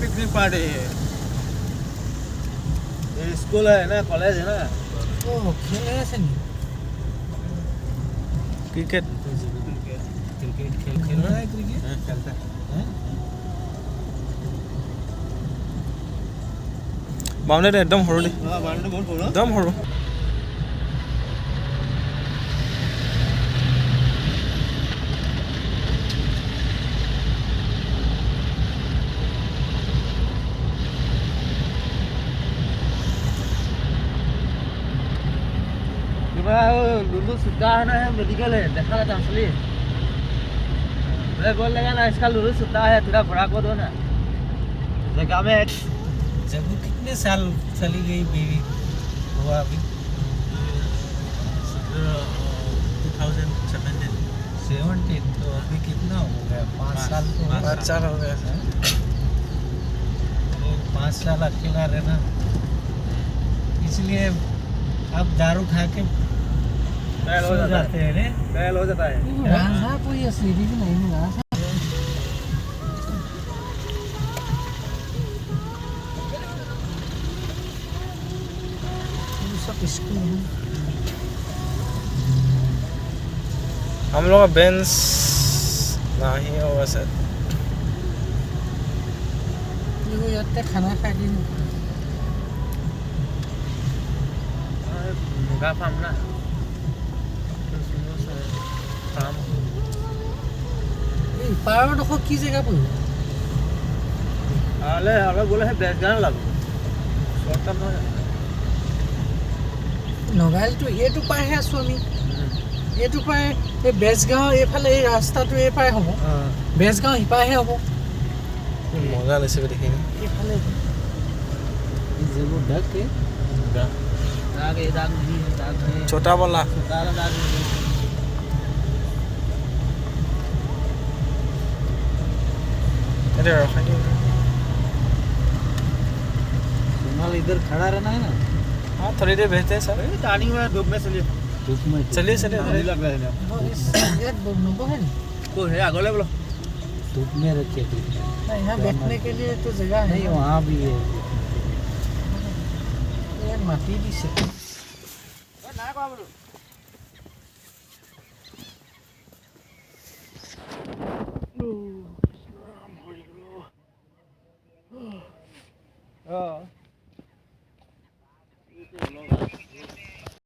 Picnic party है ये school है ना कॉलेज है ना ओ खेल रहे हैं क्रिकेट क्रिकेट खेल रहा है क्रिकेट खेलता है बाउंड्री एकदम सৰু দেই हाँ बाउंड्री बहुत बड़ा একদম সৰু लुलू सुता है ना मेडिकल है देखा था असली मैं बोल लगा ना इसका लुलू सुता है थोड़ा बड़ा को दो ना जगह में जब कितने साल चली गई बीवी हुआ अभी 2017 तो अभी कितना हो गया 5 साल तो 5 साल हो गया तो 5 साल अकेला रहना इसलिए अब दारू खा के बैल हो जाता है बैल हो जाता है राजा कोई सीरीज नहीं मिला सब स्कूल है हम लोग का बेंच नहीं होगा सर देखो यार खाना खा के मुर्गा फार्म ना फार्म पावर देखो की जगह पर अरे बोले है बेच गाना लागो शॉर्ट टर्म নগাইলটো এইটো পাইহে আছোঁ আমি এইটো পাই এই বেজগাঁও এইফালে এই ৰাস্তাটো এই পাই হ'ব বেজগাঁও সিপাহে হ'ব মজা লাগিছে দেখি এইফালে যেবোৰ ডাক दाग नहीं छोटा वाला दाग अरे रखा सुनाल इधर खड़ा रहना है ना हाँ थोड़ी देर भेजते हैं सर टार्निंग में धूप में चलिए चलिए चलिए लग रहा है ना को है आगे बोलो धूप में रखिए यहाँ बैठने के लिए तो जगह है वहाँ भी है यार माटी दी से ना को बोलो Oh.